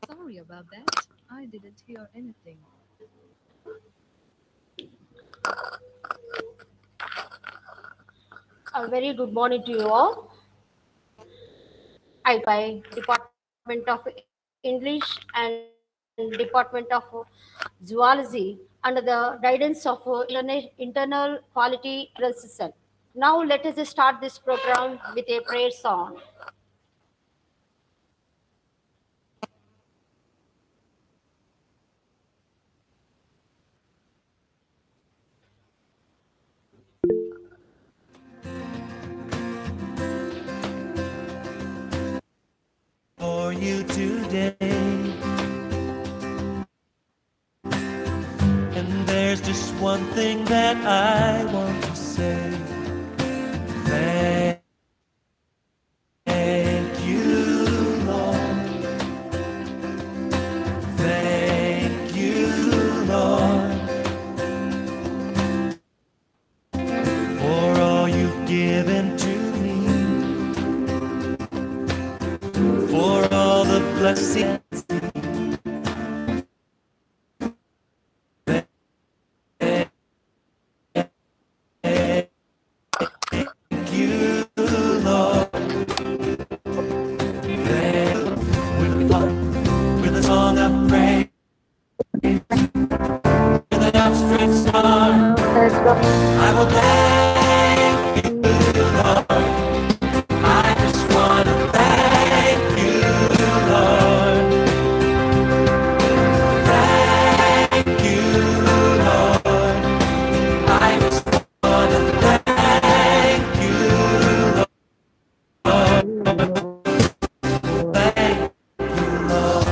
Sorry about that. I didn't hear anything. A very good morning to you all. I by Department of English and Department of Zoology under the guidance of Internal Quality Assurance System. Now let us start this program with a prayer song. For you today, and there's just one thing that I want to say. Thank you, Lord. Thank you, Lord, for all you've given to me, for all the blessings. Thank you, Lord. With a song of praise, with an outstretched arm, I will thank you, Lord. I just want to thank you, Lord. Thank you, Lord. I just want to thank you, Lord. Thank you, Lord.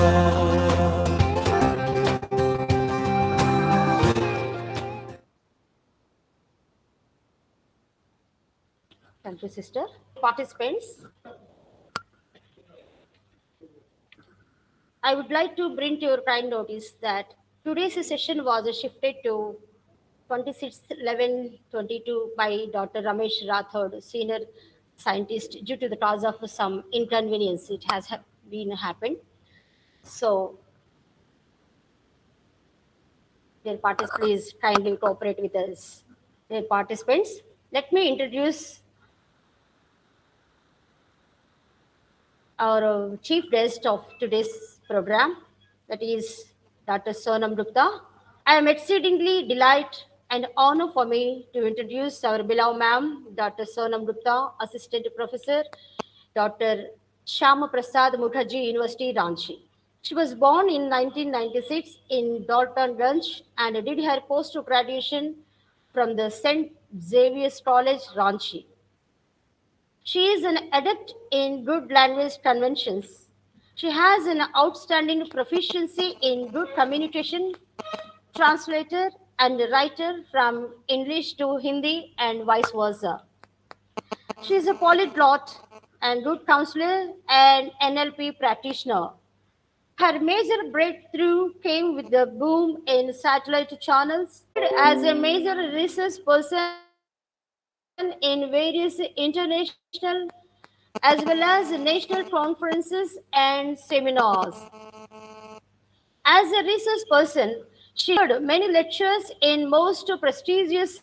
Thank you, sister. Participants, I would like to bring to your kind notice that today's session was shifted to 26/11/22 by Dr. Ramesh Rathod, senior scientist, due to the cause of some inconvenience. It has been happened. So, dear participants, please kindly cooperate with us. Dear participants, let me introduce our chief guest of today's program, that is Dr. Sonam Gupta. I am exceedingly delighted and honor for me to introduce our beloved ma'am, Dr. Sonam Gupta, Assistant Professor, Dr. Shyama Prasad Mukherjee University, Ranchi. She was born in 1996 in Daltonganj and did her post-graduation from the St. Xavier's College, Ranchi. She is an adept in good language conventions. She has an outstanding proficiency in good communication, translator and writer from English to Hindi and vice versa. She is a polyglot and good counselor and NLP practitioner. Her major breakthrough came with the boom in satellite channels. As a major research person in various international as well as national conferences and seminars. As a research person, she delivered many lectures in most prestigious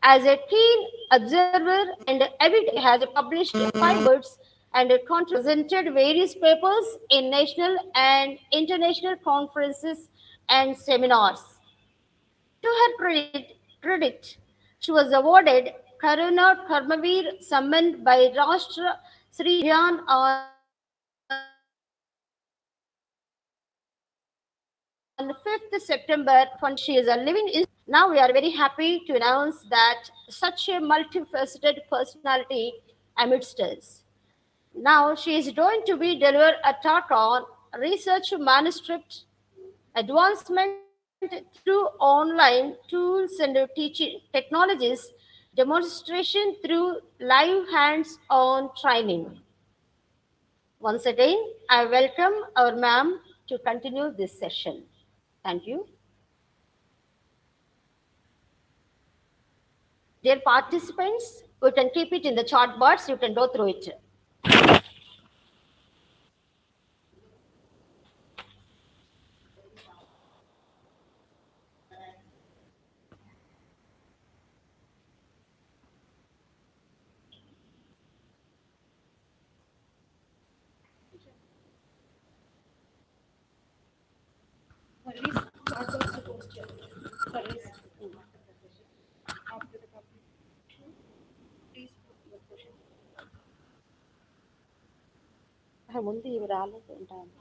as a keen observer and avid has published 5 books and presented various papers in national and international conferences and seminars. To her credit, She was awarded Karuna Karmavir summoned by Rashtra Sri Jan on 5th September 2021. She is a living institution. Now we are very happy to announce that such a multifaceted personality amidst us. Now she is going to be deliver a talk on research manuscript advancement through online tools and teaching technologies, demonstration through live hands-on training. Once again, I welcome our ma'am to continue this session. Thank you. Dear participants, you can keep it in the chat box, you can go through it. ముందు ఇవి రాలేదు ఉంటాను.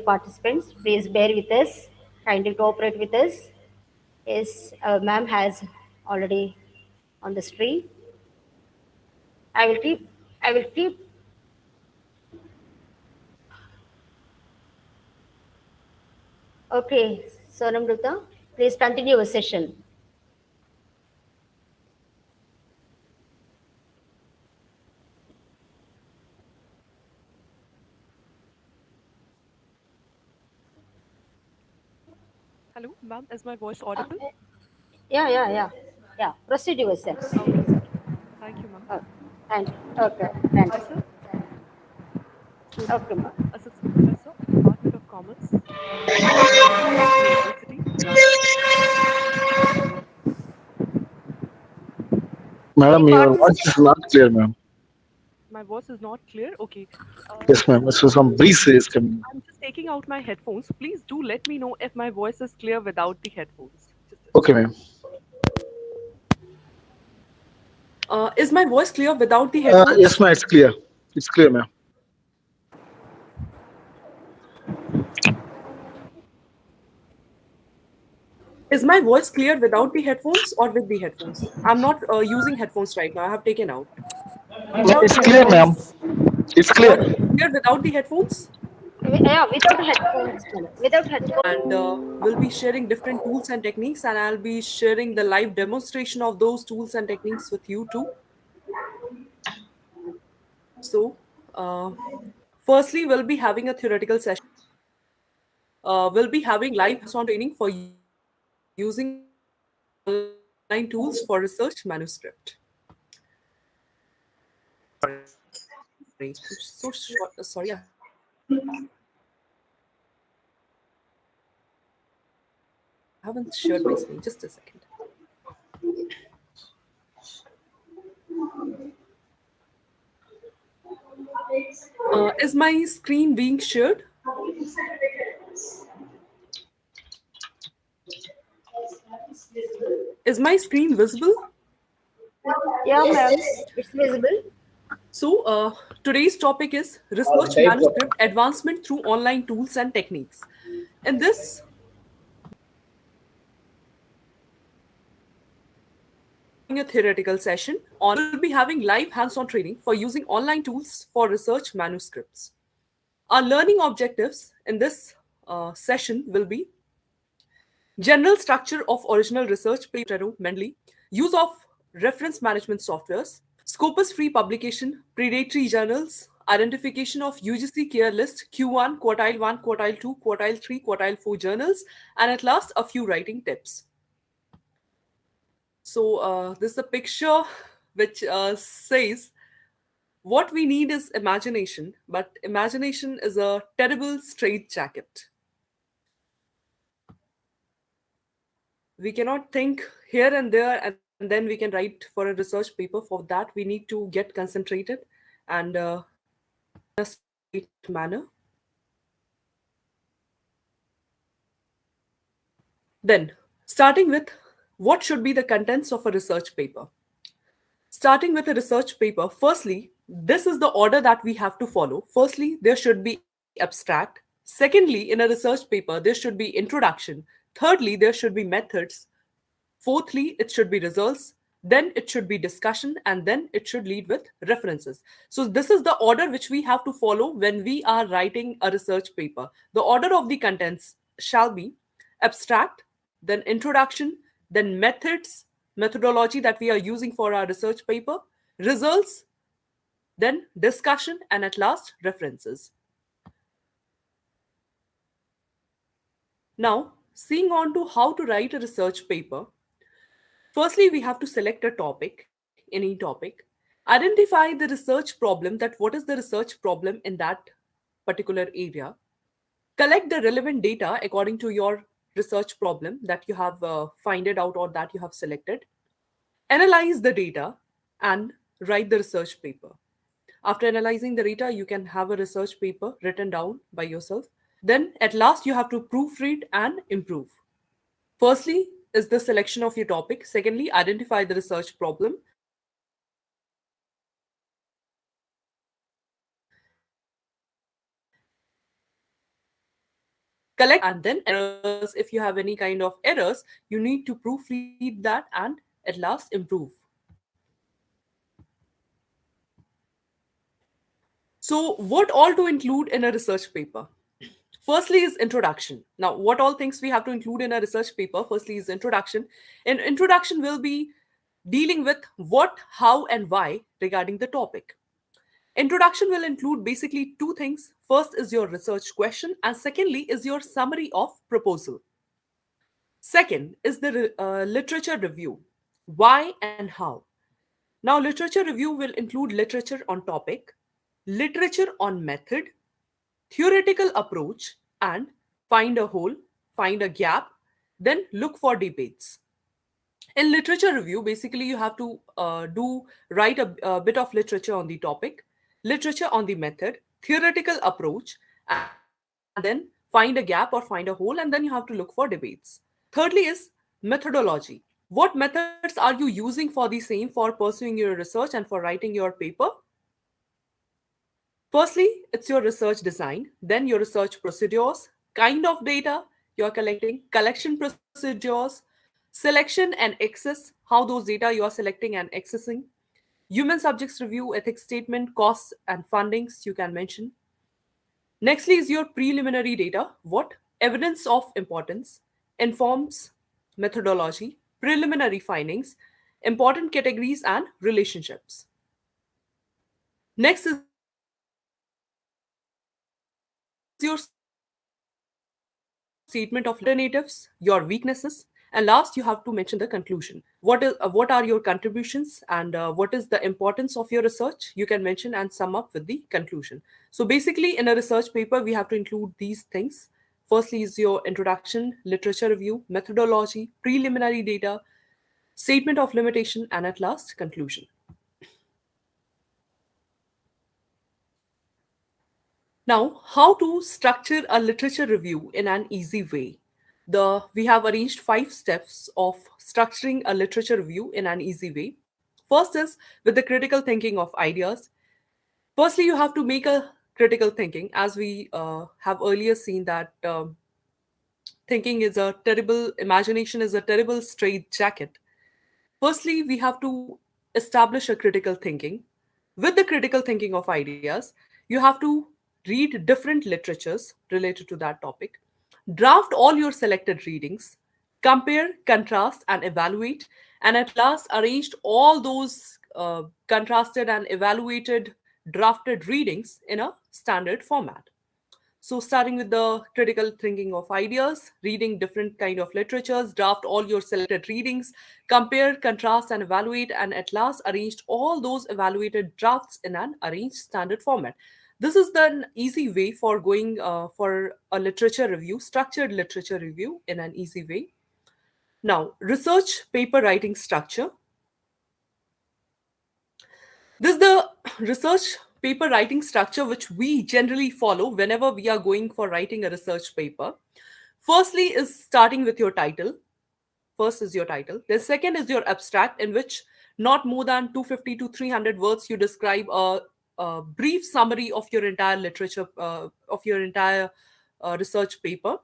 Participants, please bear with us, kindly cooperate with us. Yes, our ma'am has already on the screen. I will keep, I will keep. Okay, Sonam Dutta, please continue your session. Hello, ma'am. Is my voice Uh, audible? yeah. Proceed yourself. Okay. Thank you, ma'am. Oh, thank you. Okay, thank you. Myself, Sonam Okay, Gupta, ma'am. Assistant Professor, Department of Commerce, FDP University, Rajasthan. Any Madam, your voice participant? is not clear, ma'am. My voice is not clear. Okay. Yes, ma'am. So So some breeze is coming. I'm just taking out my headphones. Please do let me know if my voice is clear without the headphones. Just a Okay, second. ma'am. Is my voice clear without the Yes, headphones? ma'am. It's clear. It's clear, ma'am. Is my voice clear without the headphones or with the headphones? I'm not using headphones right now. I have taken out. No, it's clear, ma'am. It's You want clear. me to clear without the headphones? Yeah, without headphones. Madam. Without headphones. And we'll be sharing different tools and techniques, and I'll be sharing the live demonstration of those tools and techniques with you too. So, firstly, we'll be having a theoretical session. We'll be having live hands-on training for using online tools for research manuscript. I'm so sorry. I haven't shared my screen. Just a second. Is my screen being shared? Is my screen visible? Yeah, ma'am. It's visible. So, today's topic is research manuscript advancement through online tools and techniques. In this, a theoretical session on will be having live hands-on training for using online tools for research manuscripts. Our learning objectives in this session will be general structure of original research paper, mainly use of reference management softwares, Scopus free publication, predatory journals, identification of UGC care list, Q1, quartile 1, quartile 2, quartile 3, quartile 4 journals, and at last a few writing tips. So this is a picture which says what we need is imagination, but imagination is a terrible straitjacket. We cannot think here and there and then we can write for a research paper. For that, we need to get concentrated and in a straight manner. Then, starting with what should be the contents of a research paper. Starting with a research paper, firstly, this is the order that we have to follow. Firstly, there should be abstract. Secondly, in a research paper, there should be introduction. Thirdly, there should be methods. Fourthly, it should be results. Then it should be discussion, and then it should lead with references. So, this is the order which we have to follow when we are writing a research paper. The order of the contents shall be abstract, then introduction, then methods, methodology that we are using for our research paper, results, then discussion, and at last references. Now, seeing on to how to write a research paper, firstly, we have to select a topic, any topic, identify the research problem, that what is the research problem in that particular area, collect the relevant data according to your research problem that you have find it out or that you have selected, analyze the data, and write the research paper. After analyzing the data, you can have a research paper written down by yourself. Then, at last, you have to proofread and improve. Firstly, is the selection of your topic. Secondly, identify the research problem. Collect and then errors. If you have any kind of errors, you need to proofread that and at last improve. So, what all to include in a research paper? Firstly is introduction. Now, what all things we have to include in a research paper? Firstly is introduction. And introduction will be dealing with what, how, and why regarding the topic. Introduction will include basically two things. First is your research question, and secondly is your summary of proposal. Second is the literature review. Why and how? Now, literature review will include literature on topic, literature on method, theoretical approach, and find a hole, find a gap, then look for debates. In literature review, basically you have to write a bit of literature on the topic, literature on the method, theoretical approach, and then find a gap or find a hole, and then you have to look for debates. Thirdly is methodology. What methods are you using for the same for pursuing your research and for writing your paper? Firstly, it's your research design, then your research procedures, kind of data you're collecting, collection procedures, selection and access, how those data you are selecting and accessing, human subjects review, ethics statement, costs and fundings you can mention. Nextly is your preliminary data, what evidence of importance, informs methodology, preliminary findings, important categories and relationships. Next is your statement of alternatives, your weaknesses, and then your conclusion. And last, you have to mention the conclusion. What are your contributions, and what is the importance of your research? You can mention and sum up with the conclusion. So basically, in a research paper, we have to include these things. Firstly is your introduction, literature review, methodology, preliminary data, statement of limitation, and at last, conclusion. Now, how to structure a literature review in an easy way? We have arranged 5 steps of structuring a literature review in an easy way. First is with the critical thinking of ideas. Firstly, you have to make a critical thinking, as we have earlier seen that thinking is a terrible, imagination is a terrible straight jacket. Firstly, we have to establish a critical thinking. With the critical thinking of ideas, you have to read different literatures related to that topic, draft all your selected readings, compare, contrast, and evaluate, and at last arranged all those contrasted and evaluated drafted readings in a standard format. So starting with the critical thinking of ideas, reading different kind of literatures, draft all your selected readings, compare, contrast, and evaluate, and at last arranged all those evaluated drafts in an arranged standard format. This is the easy way for going for a literature review, structured literature review in an easy way. Now, research paper writing structure. This is the research paper writing structure which we generally follow whenever we are going for writing a research paper. Firstly, is starting with your title. First is your title. The second is your abstract, in which not more than 250 to 300 words you describe a brief summary of your entire literature, of your entire research paper.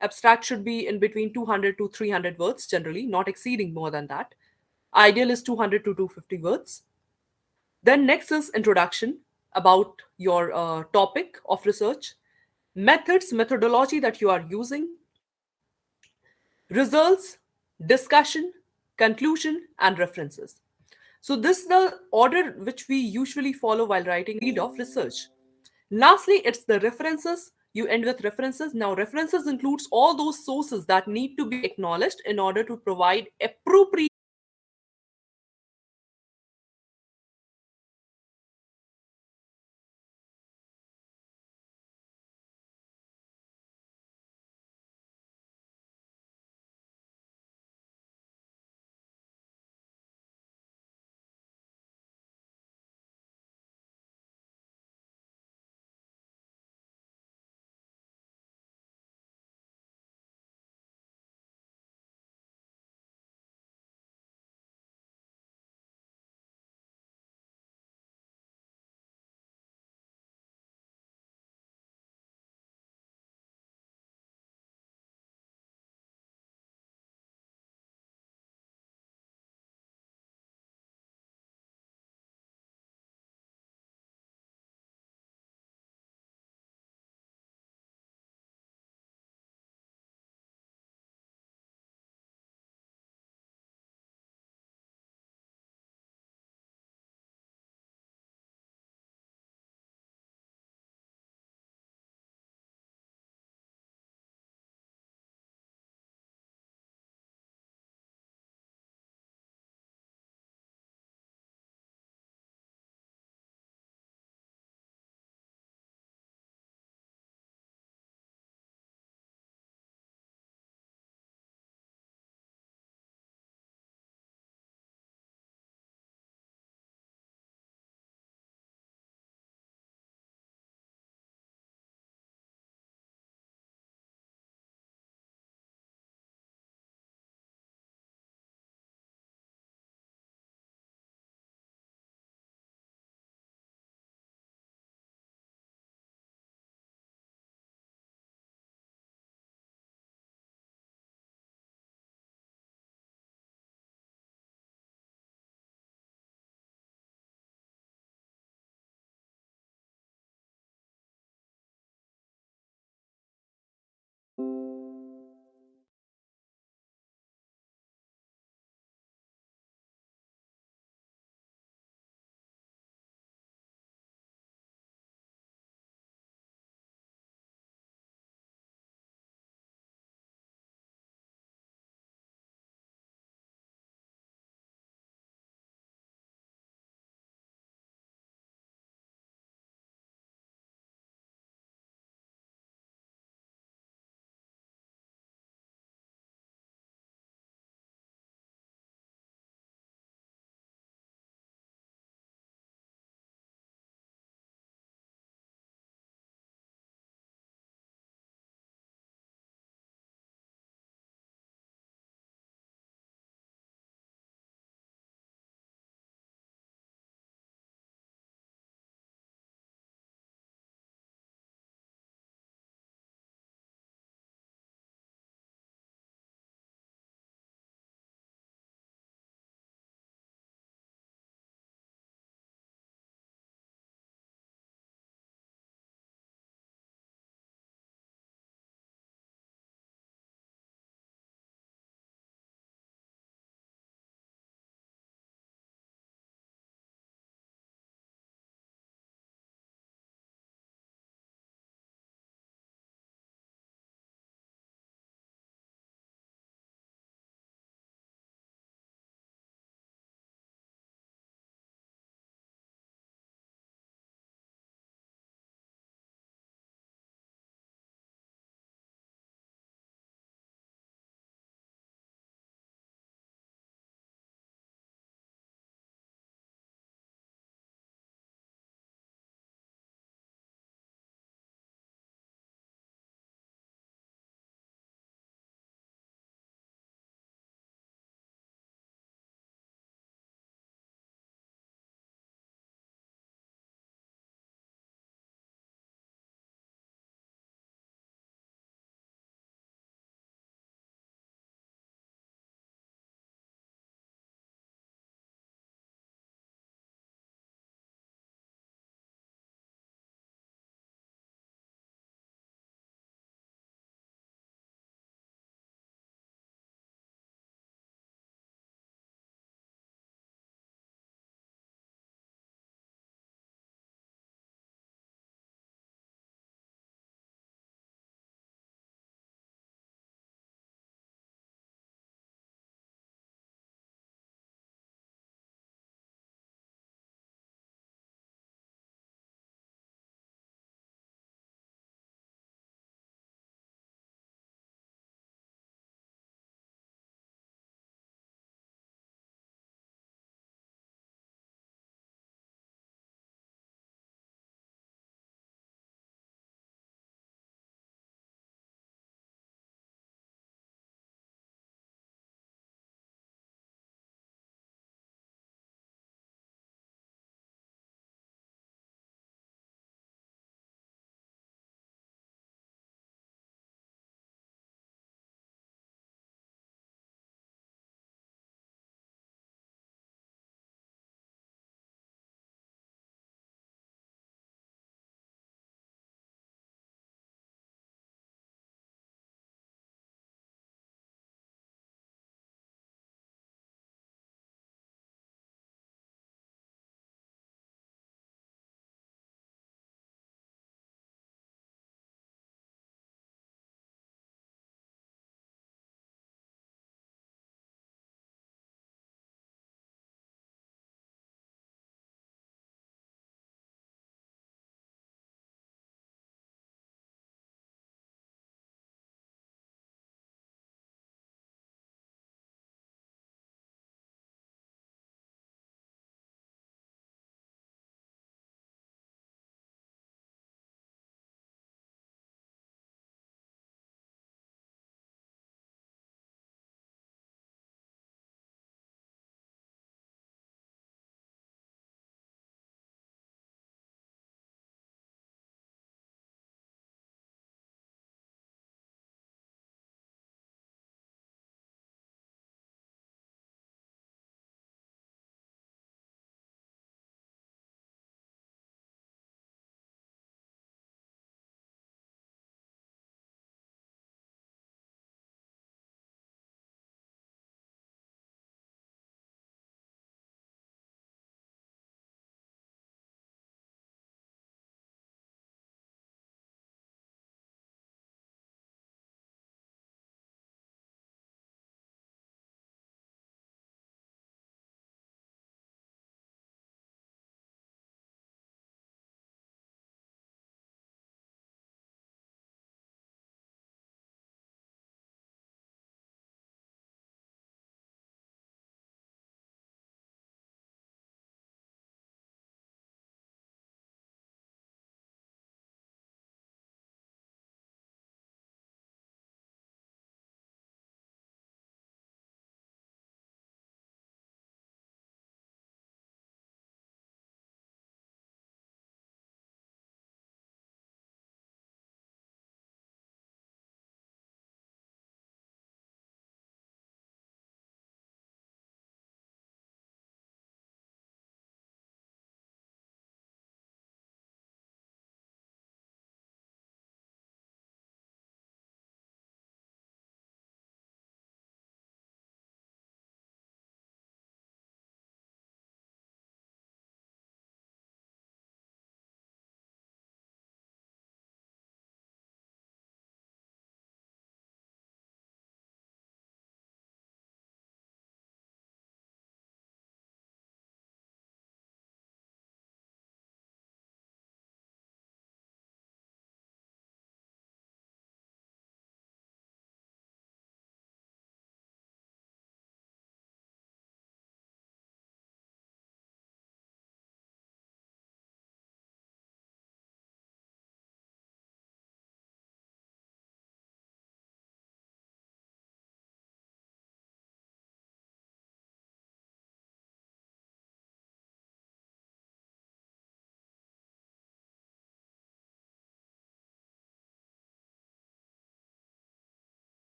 Abstract should be in between 200 to 300 words generally, not exceeding more than that. Ideal is 200 to 250 words. Then next is introduction about your topic of research, methods, methodology that you are using, results, discussion, conclusion, and references. So this is the order which we usually follow while writing read of research. Lastly, it's the references. You end with references. Now, references includes all those sources that need to be acknowledged in order to provide appropriate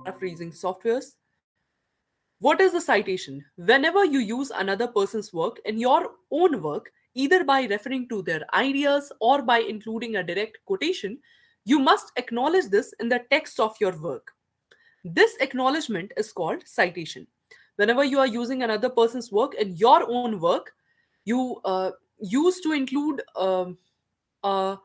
paraphrasing softwares. What is the citation? Whenever you use another person's work in your own work, either by referring to their ideas or by including a direct quotation, you must acknowledge this in the text of your work. This acknowledgement is called citation. Whenever you are using another person's work in your own work, you use to include a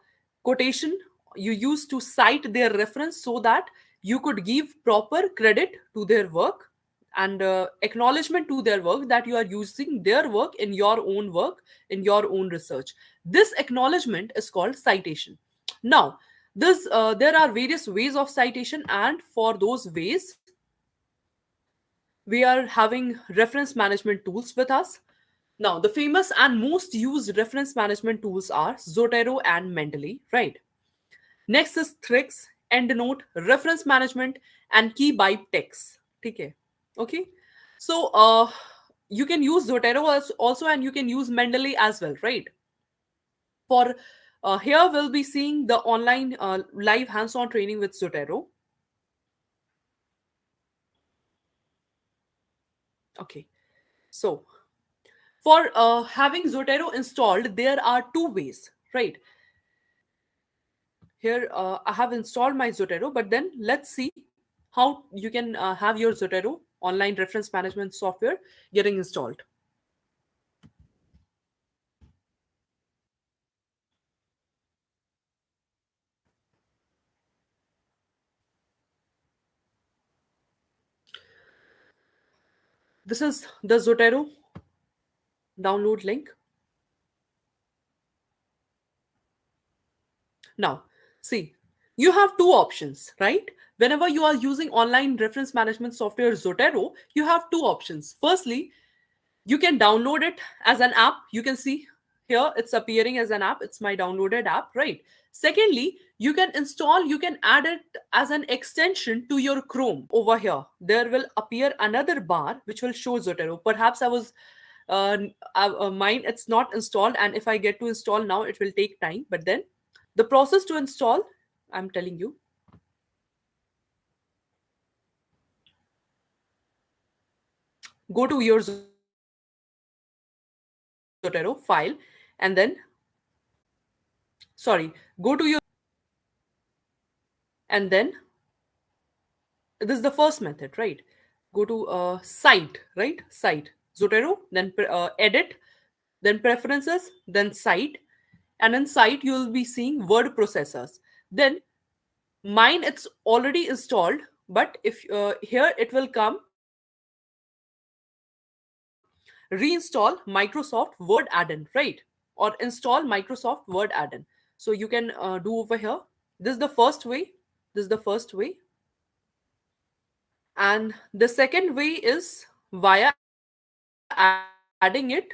quotation, you use to cite their reference so that you could give proper credit to their work and acknowledgement to their work that you are using their work in your own work, in your own research. This acknowledgement is called citation. Now, there are various ways of citation, and for those ways, we are having reference management tools with us. Now, the famous and most used reference management tools are Zotero and Mendeley, right? Next is Thrix, EndNote, reference management, and key byte text. Okay. Okay. So you can use Zotero also, and you can use Mendeley as well, right? For here, we'll be seeing the online live hands-on training with Zotero. Okay. So for having Zotero installed, there are two ways, right? Here, I have installed my Zotero, but then let's see how you can have your Zotero online reference management software getting installed. This is the Zotero download link. Now, see, you have two options, right? Whenever you are using online reference management software Zotero, you have two options. Firstly, you can download it as an app. You can see here it's appearing as an app. It's my downloaded app, right? Secondly, you can install, you can add it as an extension to your Chrome. Over here, there will appear another bar which will show Zotero. Perhaps I was mine, it's not installed, and if I get to install now, it will take time. But then the process to install, I'm telling you. Go to your Zotero file and then, sorry, go to your, and then this is the first method, right? Go to site, right? Site, Zotero, then edit, then preferences, then site, and in site you will be seeing word processors. Then mine, it's already installed, but if here it will come reinstall Microsoft Word add-in, right? Or install Microsoft Word add-in. So you can do over here. This is the first way. This is the first way. And the second way is via adding it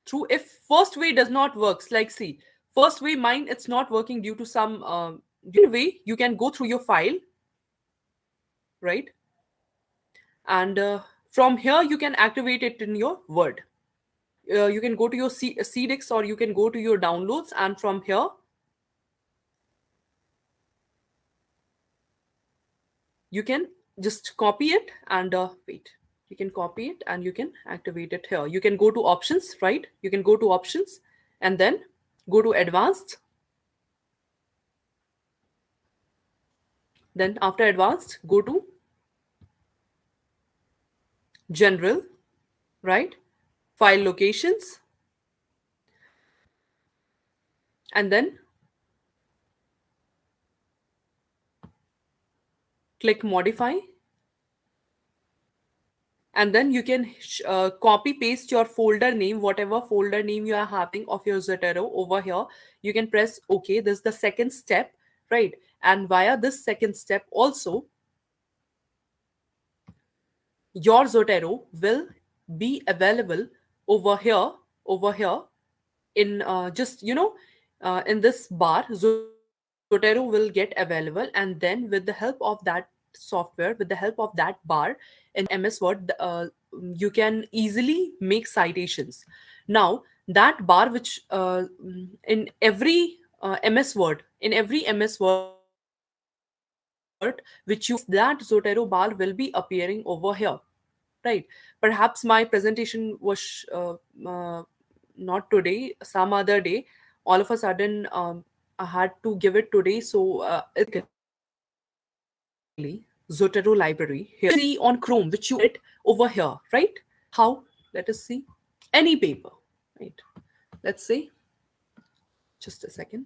through. If first way does not works, like see, first way mine, it's not working due to some way, you can go through your file, right? And from here you can activate it in your Word. You can go to your CDIX, or you can go to your downloads, and from here you can just copy it and wait. You can copy it and you can activate it here. You can go to options, right? You can go to options and then go to advanced. Then after advanced, go to general, right? File locations. And then click modify. And then you can copy paste your folder name, whatever folder name you are having of your Zotero over here. You can press OK. This is the second step, right? And via this second step also, your Zotero will be available over here in just, in this bar. Zotero will get available, and then with the help of that software, with the help of that bar in MS Word, you can easily make citations. Now, that bar which in every MS Word, there will be which you that Zotero bar will be appearing over here, right? Perhaps my presentation was not today, some other day. All of a sudden, I had to give it today, so Zotero library here. See on Chrome, which you it over here, right? How? Let us see. Any paper, right? Let's say, just a second.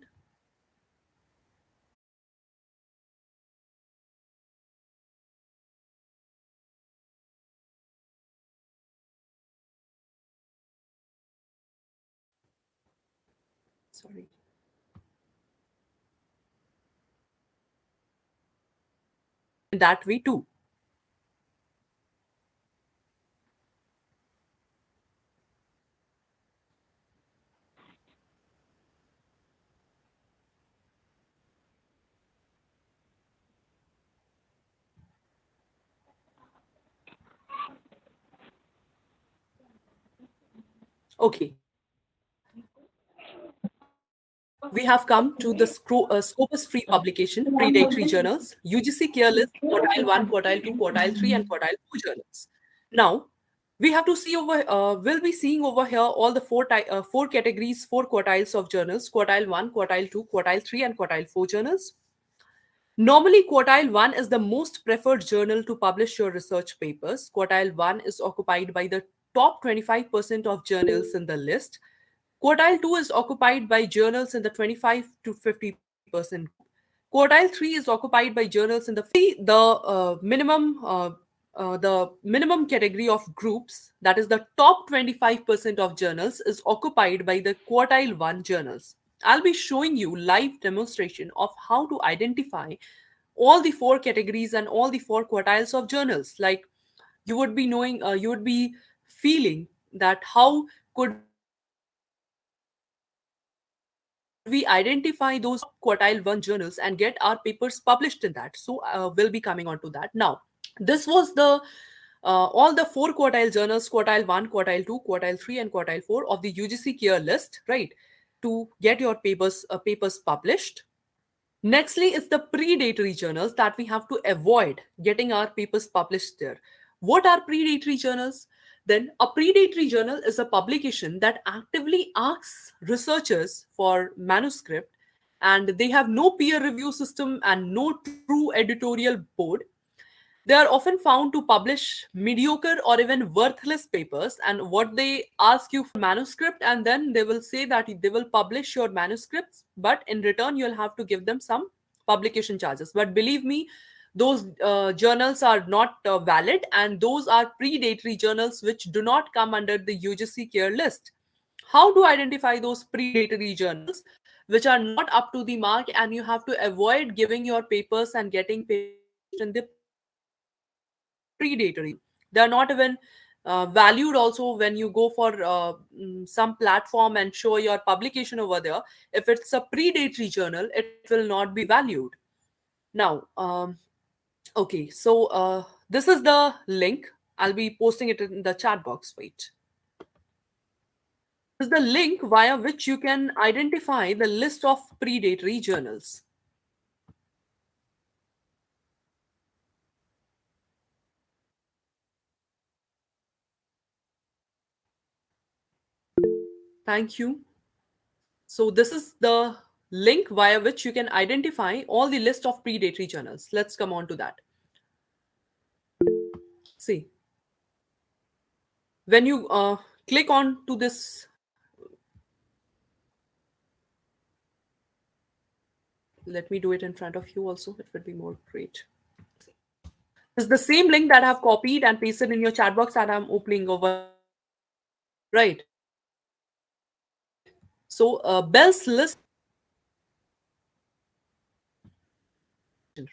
Sorry. In that way too. Okay, now we have come to the Scopus free publication, predatory journals, UGC Care List, quartile 1, quartile 2, quartile 3, and quartile 4 journals. Now, we have to see we'll be seeing over here all the four categories, four quartiles of journals, quartile 1, quartile 2, quartile 3, and quartile 4 journals. Normally, quartile 1 is the most preferred journal to publish your research papers. Quartile 1 is occupied by the top 25% of journals in the list. Quartile 2 is occupied by journals in the 25 to 50% group. Quartile 3 is occupied by journals in the minimum category of groups, that is the top 25% of journals, is occupied by the quartile 1 journals. I'll be showing you live demonstration of how to identify all the four categories and all the four quartiles of journals. Like, you would be feeling that how could we identify those quartile 1 journals and get our papers published in that. So we'll be coming on to that now. This was the all the four quartile journals, quartile 1, quartile 2, quartile 3, and quartile 4 of the UGC Care List, right, to get your papers published. Nextly is the predatory journals that we have to avoid getting our papers published there. What are predatory journals? Then a predatory journal is a publication that actively asks researchers for manuscript, and they have no peer review system and no true editorial board. They are often found to publish mediocre or even worthless papers, and what they ask you for manuscript, and then they will say that they will publish your manuscripts, but in return you'll have to give them some publication charges. But believe me, those journals are not valid, and those are predatory journals which do not come under the UGC Care List. How to identify those predatory journals which are not up to the mark, and you have to avoid giving your papers and getting papers published in the predatory journal. They are not even valued also when you go for some platform and show your publication over there. If it's a predatory journal, it will not be valued. Now, okay, so this is the link. I'll be posting it in the chat box. Wait. This is the link via which you can identify the list of predatory journals. Thank you. So this is the link via which you can identify all the list of predatory journals. Let's come on to that. See, when you click on to this, let me do it in front of you also. It would be more great. It's the same link that I've copied and pasted in your chat box that I'm opening over here. Right. So Bell's list,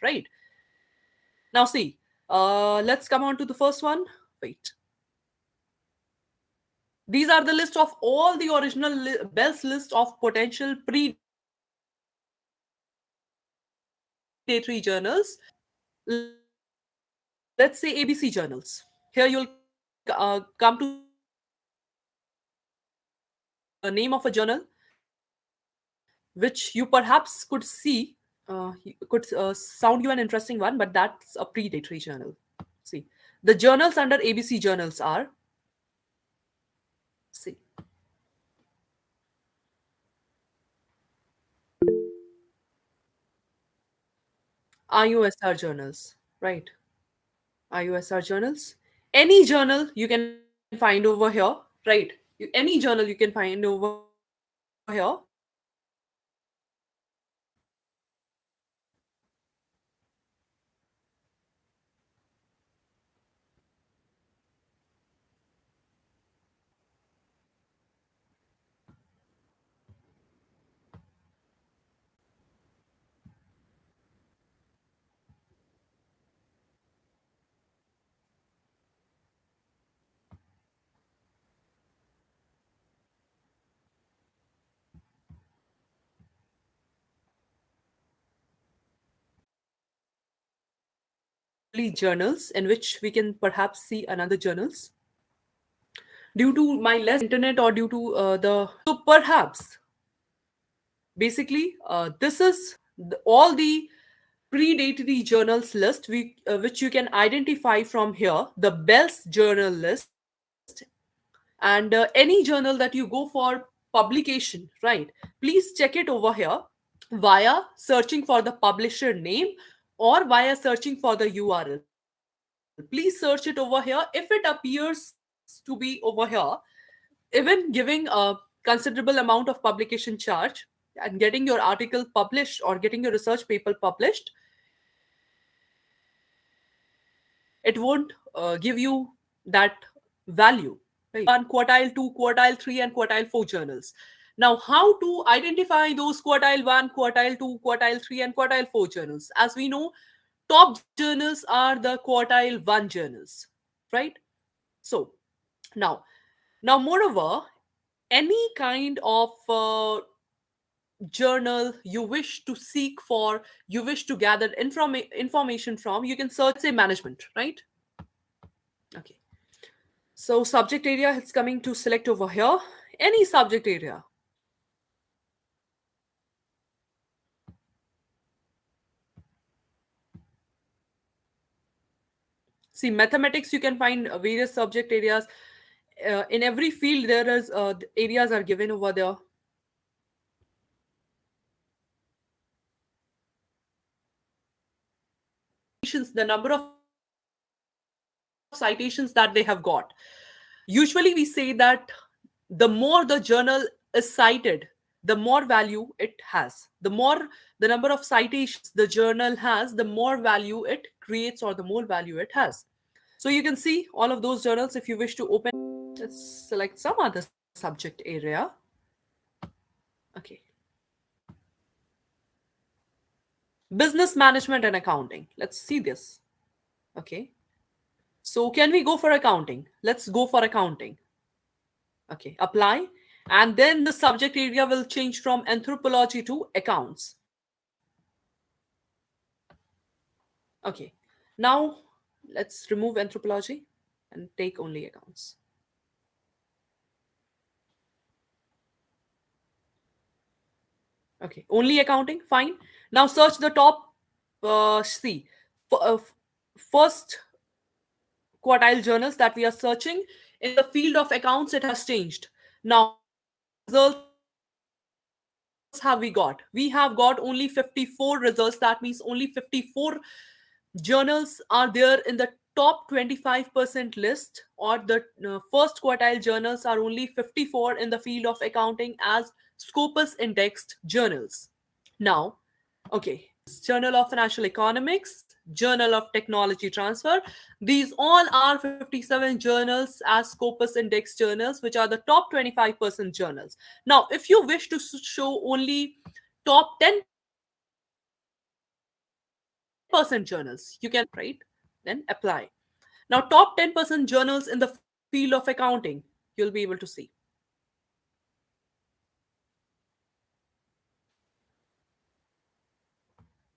right? Now see, let's come on to the first one. Wait. These are the list of all the original Bell's list of potential predatory journals. Let's say ABC journals. Here you'll come to the name of a journal, which you perhaps could see. could sound you an interesting one, but that's a predatory journal. See, the journals under ABC journals are, see, IUSR journals, right? IUSR journals. Any journal you can find over here, right? Any journal you can find over here, only journals in which we can perhaps see another journals due to my less internet or due to the so perhaps basically this is all the predatory journals list which you can identify from here, the best journal list. And any journal that you go for publication, right, please check it over here via searching for the publisher name or via searching for the URL. Please search it over here. If it appears to be over here, even giving a considerable amount of publication charge and getting your article published or getting your research paper published, it won't give you that value. Right? One quartile, two quartile, three, and quartile four journals. Now, how to identify those quartile one, quartile two, quartile three, and quartile four journals? As we know, top journals are the quartile one journals, right? So now, moreover, any kind of journal you wish to seek for, you wish to gather information from, you can search, say, management, right? Okay. So subject area, it's coming to select over here. Any subject area. See, mathematics, you can find various subject areas. In every field, there is the areas are given over there. The number of citations that they have got. Usually, we say that the more the journal is cited, the more value it has. The number of citations the journal has, the more value it creates or the more value it has. So you can see all of those journals if you wish to open. Let's select some other subject area. Okay. Business management and accounting. Let's see this. Okay. So can we go for accounting? Let's go for accounting. Okay, apply. And then the subject area will change from anthropology to accounts. Okay, now let's remove anthropology and take only accounts. Okay, only accounting, fine. Now search the top, first quartile journals that we are searching. In the field of accounts, it has changed. Now, how many results have we got? We have got only 54 results. That means only 54 journals are there in the top 25% list, or the first quartile journals are only 54 in the field of accounting as Scopus indexed journals. Now, okay, Journal of Financial Economics, Journal of Technology Transfer. These all are 57 journals as Scopus Index journals, which are the top 25% journals. Now, if you wish to show only top 10% journals, you can apply, right? Then apply. Now, top 10% journals in the field of accounting, you'll be able to see.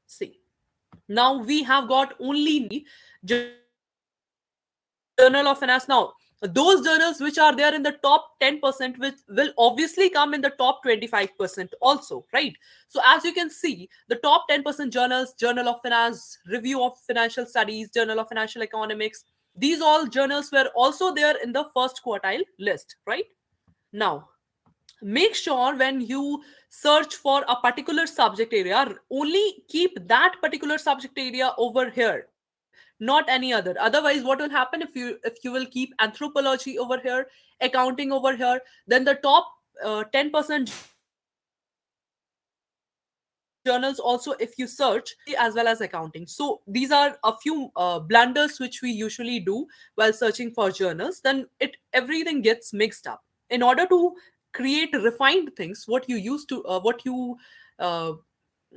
See. Now we have got only Journal of Finance. Now, Those journals which are there in the top 10%, which will obviously come in the top 25% also, right? So as you can see, the top 10% journals, Journal of Finance, Review of Financial Studies, Journal of Financial Economics, these all journals were also there in the first quartile list, right? Now, make sure when you search for a particular subject area, only keep that particular subject area over here, not any other. Otherwise, what will happen, if you will keep anthropology over here, accounting over here, then the top 10% journals also, if you search, will be anthropology as well as accounting. So these are a few blunders which we usually do while searching for journals. Then everything gets mixed up. In order to create refined things, what you uh,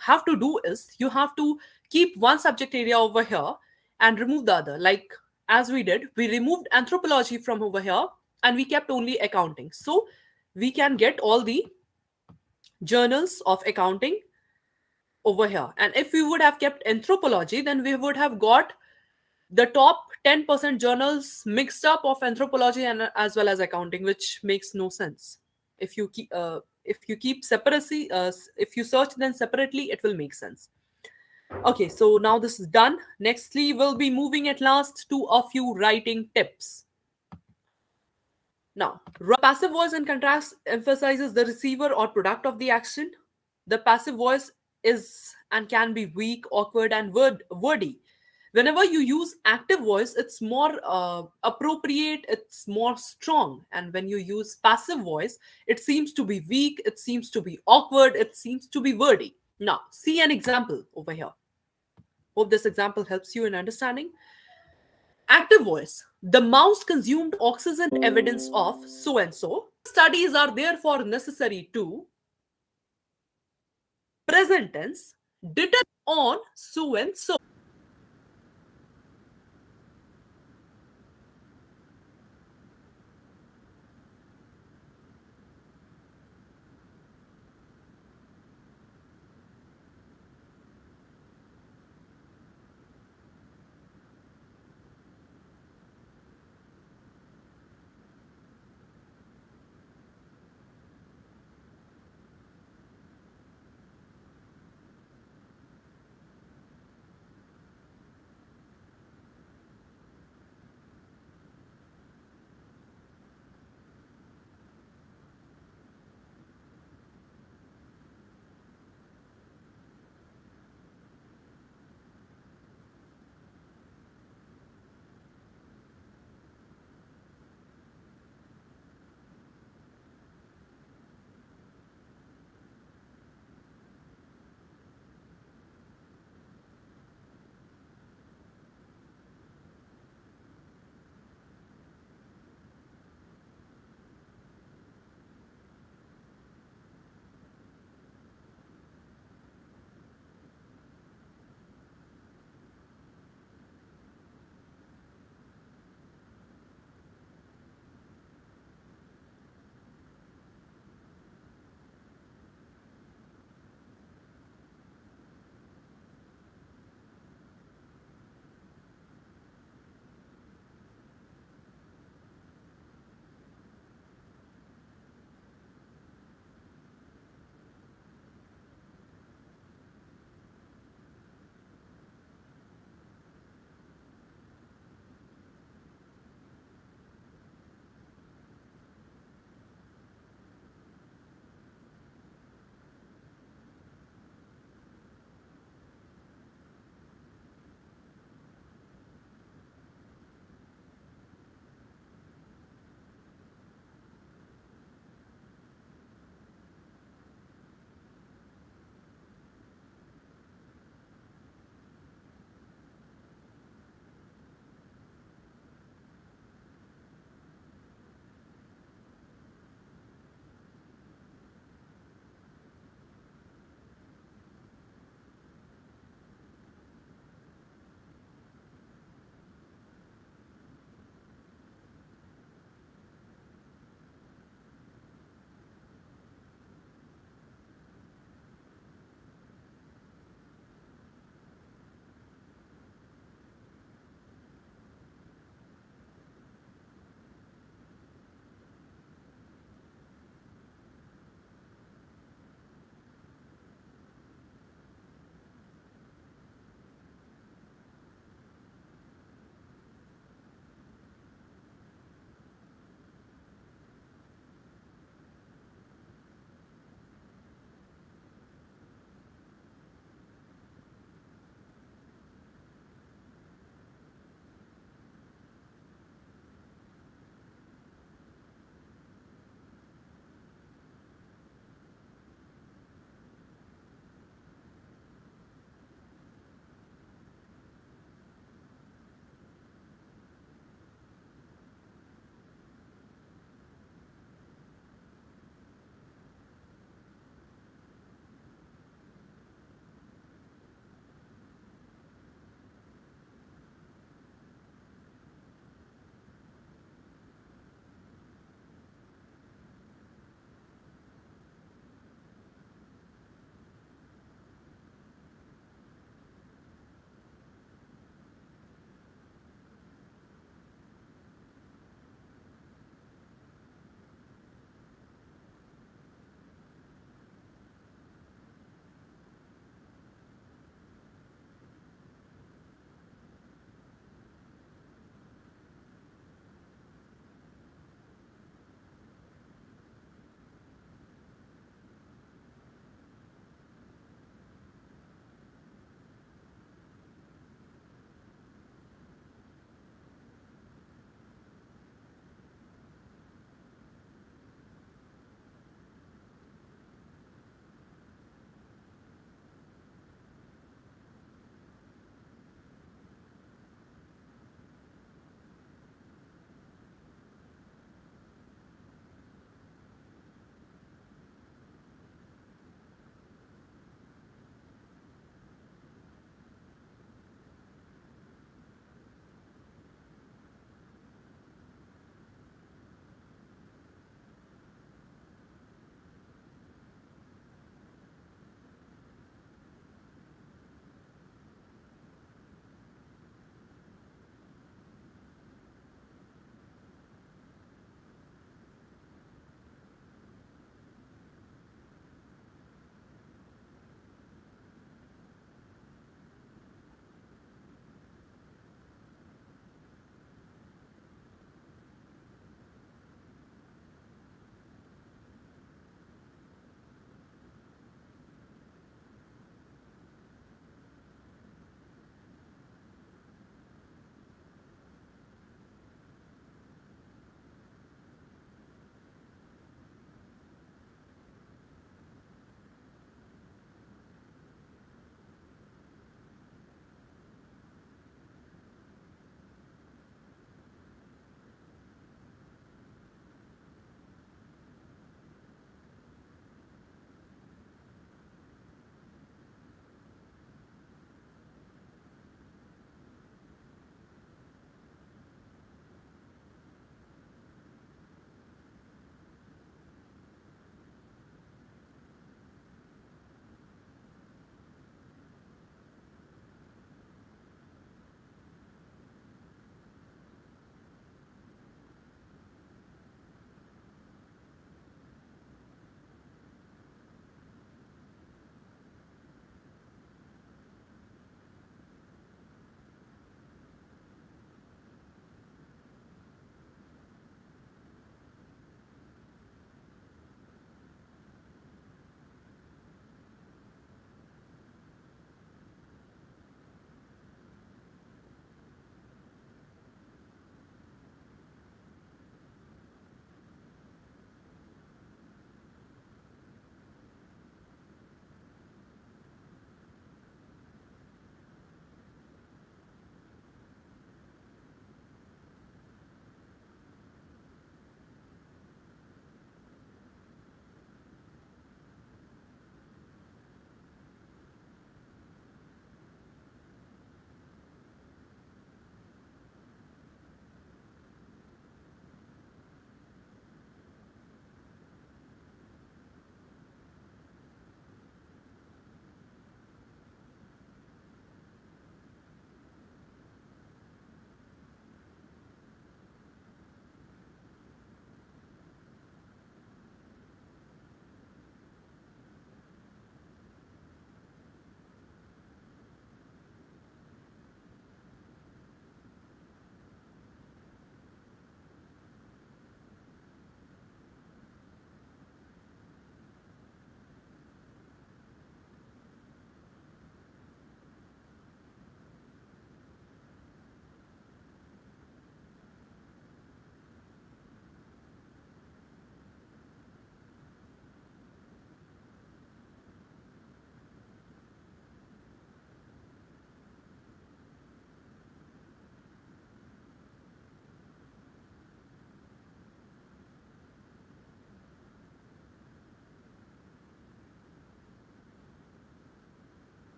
have to do is, you have to keep one subject area over here and remove the other. Like, as we did, we removed anthropology from over here and we kept only accounting, so we can get all the journals of accounting over here. And if we would have kept anthropology, then we would have got the top 10% journals mixed up of anthropology and as well as accounting, which makes no sense. If you keep separacy, if you search them separately, it will make sense. Okay, so now this is done. Nextly, we'll be moving at last to a few writing tips. Now, passive voice in contrast emphasizes the receiver or product of the action. The passive voice is and can be weak, awkward, and wordy. Whenever you use active voice, it's more appropriate, it's more strong. And when you use passive voice, it seems to be weak, it seems to be awkward, it seems to be wordy. Now, see an example over here. Hope this example helps you in understanding. Active voice. The mouse consumed oxygen, evidence of so and so. Studies are therefore necessary to present tense, determine on so and so.